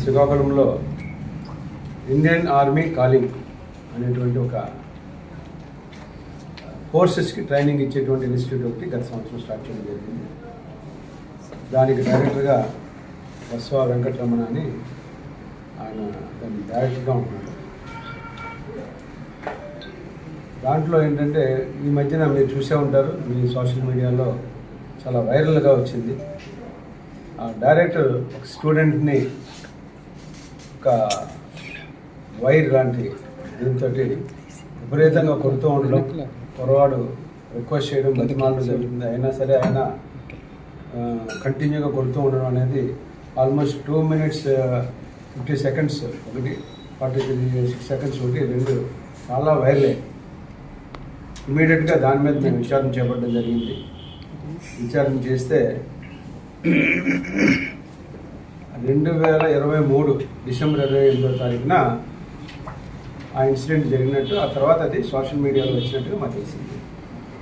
శ్రీకాకుళంలో Indian army calling అనేటువంటి ఒక కోర్సెస్కి ట్రైనింగ్ ఇచ్చేటువంటి ఇన్స్టిట్యూట్ ఒకటి గత సంవత్సరం స్టార్ట్ చేయడం జరిగింది. దానికి డైరెక్టర్గా బస్వా వెంకటరమణ అని ఆయన దానికి డైరెక్టర్గా ఉన్నాడు. దాంట్లో ఏంటంటే ఈ మధ్యన మీరు చూసే ఉంటారు, మీ సోషల్ మీడియాలో చాలా వైరల్గా వచ్చింది. ఆ డైరెక్టర్ ఒక స్టూడెంట్ని ఒక వైర్ లాంటి దీంతో విపరీతంగా కొడుతూ ఉండడం, పొరవాడు రిక్వెస్ట్ చేయడం, బతిమాలడం జరుగుతుంది. అయినా సరే ఆయన కంటిన్యూగా కొడుతూ ఉండడం అనేది ఆల్మోస్ట్ 2 minutes 50 seconds ఒకటి, 46 seconds ఒకటి, రెండు చాలా వైరల్. ఇమీడియట్గా దాని మీద మేము విచారణ చేపట్టడం జరిగింది. విచారణ చేస్తే 2023 డిసెంబర్ 28వ తారీఖున ఆ ఇన్సిడెంట్ జరిగినట్టు, ఆ తర్వాత అది సోషల్ మీడియాలో వచ్చినట్టుగా మాకు తెలిసింది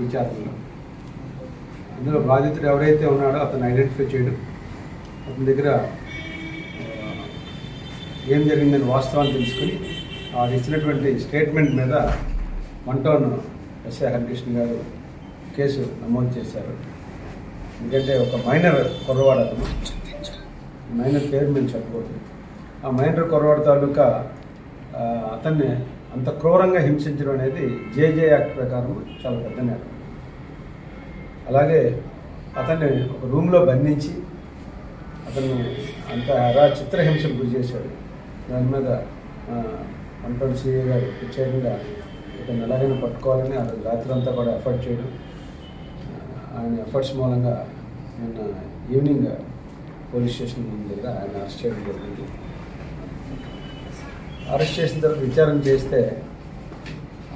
విచారణలో. అందులో బాధితుడు ఎవరైతే ఉన్నాడో అతను ఐడెంటిఫై చేయడం, అతని దగ్గర ఏం జరిగిందని వాస్తవాన్ని తెలుసుకుని అది ఇచ్చినటువంటి స్టేట్మెంట్ మీద 1 Town ఎస్ఐ హరికృష్ణ గారు కేసు నమోదు చేశారు. ఎందుకంటే ఒక మైనర్ కుర్రవాడు, అతను మైనర్ పేరు మేము చెప్పకూడదు. ఆ మైనర్ కుర్రవాడు తాలూకా అతన్ని అంత క్రూరంగా హింసించడం అనేది జేజే యాక్ట్ ప్రకారం చాలా పెద్ద నేరం. అలాగే అతన్ని ఒక రూమ్లో బంధించి అతన్ని అంత చిత్రహింసకు గురి చేశాడు. దాని మీద 1 Town సిఐ గారు ప్రత్యేకంగా ఇతను ఎలాగైనా పట్టుకోవాలని ఆ రాత్రి అంతా కూడా ఎఫర్ట్ చేయడం, ఆయన ఎఫర్ట్స్ మూలంగా నిన్న ఈవినింగ్ పోలీస్ స్టేషన్ దగ్గర ఆయన అరెస్ట్ చేయడం జరిగింది. అరెస్ట్ చేసిన తర్వాత విచారణ చేస్తే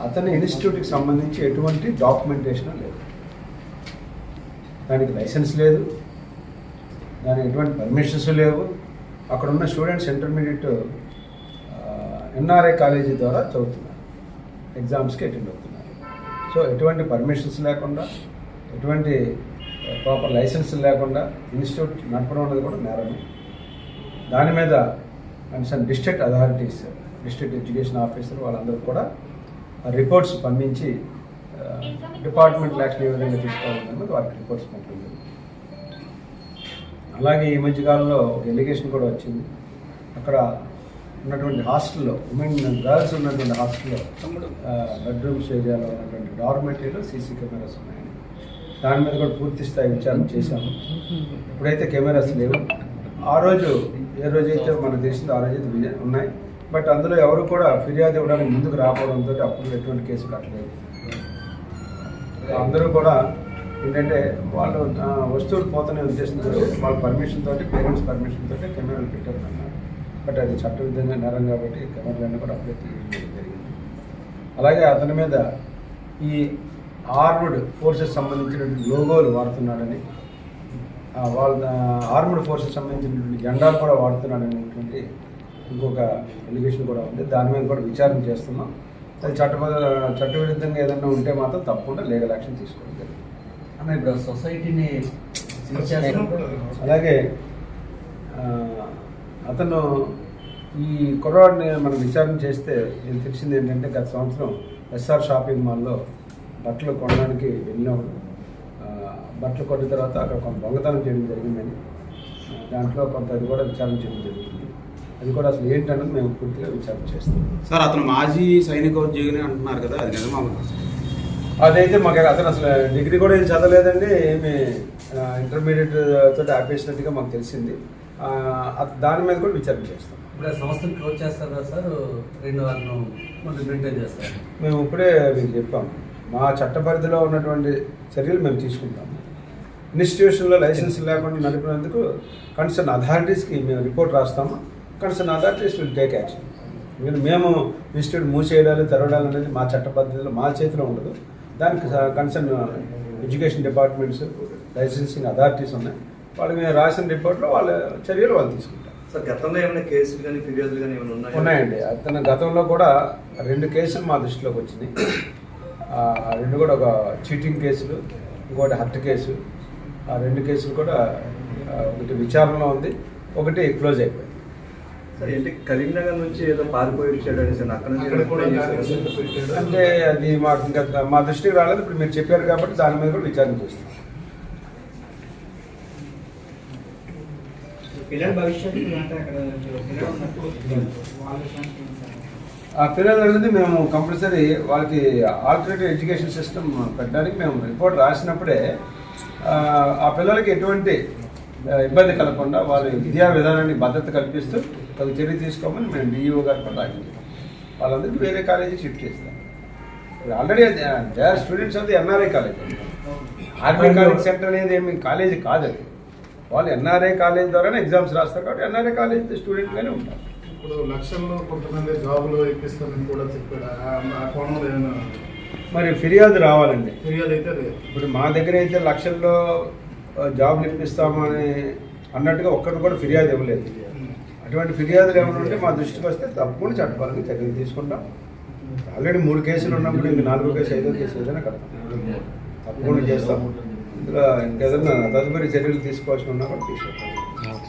అతని ఇన్స్టిట్యూట్కి సంబంధించి ఎటువంటి డాక్యుమెంటేషన్ లేదు, దానికి లైసెన్స్ లేదు, దానికి ఎటువంటి పర్మిషన్స్ లేవు. అక్కడ ఉన్న స్టూడెంట్స్ ఇంటర్మీడియట్ ఎన్ఆర్ఐ కాలేజీ ద్వారా చదువుతున్నారు, ఎగ్జామ్స్కి అటెండ్ అవుతున్నారు. సో ఎటువంటి పర్మిషన్స్ లేకుండా, ఎటువంటి ప్రాపర్ లైసెన్స్ లేకుండా ఇన్స్టిట్యూట్ నడపడం అనేది కూడా నేరమే. దాని మీద concern district authorities, district education officer వాళ్ళందరూ కూడా రిపోర్ట్స్ పంపించి డిపార్ట్మెంటల్ యాక్షన్ ఏ విధంగా తీసుకోవాలన్నది వారికి రిపోర్ట్స్ పంపింది. అలాగే ఈ మధ్యకాలంలో ఒక ఎలిగేషన్ కూడా వచ్చింది. అక్కడ ఉన్నటువంటి హాస్టల్లో, ఉమెన్ గర్ల్స్ ఉన్నటువంటి హాస్టల్లో బెడ్రూమ్స్ ఏరియాలో ఉన్నటువంటి డార్మెటరీలో సీసీ కెమెరాస్ ఉన్నాయని, దాని మీద కూడా పూర్తి స్థాయి విచారణ చేశాము. ఇప్పుడైతే కెమెరాస్ లేవు. ఆ రోజు ఏ రోజైతే మనకు తెలిసిందో ఆ రోజైతే ఉన్నాయి. బట్ అందులో ఎవరు కూడా ఫిర్యాదు ఇవ్వడానికి ముందుకు రాకపోవడంతో అప్పుడు ఎటువంటి కేసు కట్టలేదు. అందరూ కూడా ఏంటంటే వాళ్ళు వస్తువులు పోతనే ఉద్దేశంతో వాళ్ళ పర్మిషన్ తోటి, పేరెంట్స్ పర్మిషన్ తోటి కెమెరాలు పెట్టారన్నారు. బట్ అది చట్టవిధంగా నేరం కాబట్టి కెమెరాలన్నీ కూడా అప్లై చేయడం జరిగింది. అలాగే అతని మీద ఈ ఆర్మ్డ్ ఫోర్సెస్ సంబంధించినటువంటి లోగోలు వాడుతున్నాడని, వాళ్ళ ఆర్మ్డ్ ఫోర్సెస్ సంబంధించినటువంటి జెండాలు కూడా వాడుతున్నాడనేటువంటి ఇంకొక ఎలిగేషన్ కూడా ఉంది. దాని మీద కూడా విచారణ చేస్తున్నాం. అది చట్టవిరుద్ధంగా ఏదైనా ఉంటే మాత్రం తప్పకుండా లీగల్ యాక్షన్ తీసుకోవడం జరిగింది. అన్న ఇప్పుడు సొసైటీని అలాగే అతను ఈ కుర్రవాడిని మనం విచారణ చేస్తే నేను తెలిసింది ఏంటంటే, గత సంవత్సరం ఎస్ఆర్ షాపింగ్ మాల్లో బట్టలు కొనడానికి వెళ్ళినప్పుడు బట్టలు కొట్టిన తర్వాత అక్కడ కొంత దొంగతనం చేయడం జరిగిందని, దాంట్లో కొంత అది కూడా విచారణ చేయడం జరుగుతుంది. అది కూడా అసలు ఏంటన్నది మేము పూర్తిగా విచారణ చేస్తాం. సార్, అతను మాజీ సైనికోద్యోగిని అంటున్నారు కదా, అది నిజమా? అదైతే మాకు అతను అసలు డిగ్రీ కూడా ఏం చదవలేదండి, ఏమి ఇంటర్మీడియట్ తోటి ఆపేసినట్టుగా మాకు తెలిసింది. దాని మీద కూడా విచారణ చేస్తాం. ఇప్పుడు సంస్థను క్లోజ్ చేస్తారా సార్? రెండు వారిని మెయింటైన్ చేస్తారు. మేము ఇప్పుడే మీకు చెప్పాము, మా చట్ట పరిధిలో ఉన్నటువంటి చర్యలు మేము తీసుకుంటాము. ఇన్స్టిట్యూషన్లో లైసెన్స్ లేకుండా నడిపినందుకు కన్సర్న్ అథారిటీస్కి మేము రిపోర్ట్ రాస్తాము. Concern authorities will take action. ఎందుకంటే మేము ఇన్స్టిట్యూట్ మూసేయడాలు, తెరవడాలు అనేది మా చట్ట పద్ధతిలో మా చేతిలో ఉండదు. దానికి concern education departments, licensing authorities ఉన్నాయి. వాళ్ళు మేము రాసిన రిపోర్ట్లో వాళ్ళ చర్యలు వాళ్ళు తీసుకుంటారు. సార్, గతంలో ఏమైనా కేసులు కానీ ఫిర్యాదులు కానీ ఏమైనా ఉన్నాయండి. అతను గతంలో కూడా 2 కేసులు మా దృష్టిలోకి వచ్చినాయి. 2 కూడా ఒక చీటింగ్ కేసులు, ఇంకోటి హత్య కేసు. ఆ 2 కేసులు కూడా ఒకటి విచారణలో ఉంది, ఒకటి క్లోజ్ అయిపోయింది. సార్ ఏంటి కరీంనగర్ నుంచి ఏదో పారిపోయి వచ్చాడు అనేసి అక్కడ నుంచి అక్కడ కూడా ఏమైనా గాలి చేశారా? పెట్టాడు. అంటే అది మాకు ఇంకా మా దృష్టికి రాలేదు. ఇప్పుడు మీరు చెప్పారు కాబట్టి దాని మీద కూడా విచారణ చేస్తాం. పిల్లల భవిష్యత్తు అంటే అక్కడ పిల్లలు ఉన్నప్పుడు వాళ్ళ విషయానికి ఏంటి సార్? ఆ పిల్లలు అనేది మేము కంపల్సరీ వాళ్ళకి ఆల్టర్నేటివ్ ఎడ్యుకేషన్ సిస్టమ్ పెట్టడానికి మేము రిపోర్ట్ రాసినప్పుడే ఆ పిల్లలకి ఎటువంటి ఇబ్బంది కలగకుండా వాళ్ళ విద్యా విధానాన్ని భద్రత కల్పిస్తూ తగు చర్య తీసుకోమని మేము డిఈఓ గారు కూడా రాయించాం. వాళ్ళందరికీ వేరే కాలేజీకి షిఫ్ట్ చేస్తాం. Already they are students of the NRI college. Army college centre అనేది ఏమి కాలేజీ కాదు అది. వాళ్ళు ఎన్ఆర్ఐ కాలేజ్ ద్వారానే ఎగ్జామ్స్ రాస్తారు కాబట్టి ఎన్ఆర్ఐ కాలేజ్ స్టూడెంట్గానే ఉంటారు. ఇప్పుడు లక్షల్లో కొంతమంది జాబులు ఇప్పిస్తామని కూడా చెప్పాడు. ఆ కోణంలో ఏమైనా మరి ఫిర్యాదు రావాలండి. ఫిర్యాదు అయితే లేదు. ఇప్పుడు మా దగ్గర అయితే లక్షల్లో జాబులు ఇప్పిస్తామని అన్నట్టుగా ఒక్కటి కూడా ఫిర్యాదు ఇవ్వలేదు. అటువంటి ఫిర్యాదులు ఏమైనా ఉంటే మా దృష్టికి వస్తే తప్పకుండా చట్టపరంగా చర్యలు తీసుకుంటాం. ఆల్రెడీ 3 కేసులు ఉన్నప్పుడు ఇంక 4వ కేసు 5వ కేసు ఏదైనా కడతాం, తప్పకుండా చేస్తాం. ఇందులో ఇంకేదైనా తదుపరి చర్యలు తీసుకోవాల్సి ఉన్నా కూడా తీసుకుంటాం.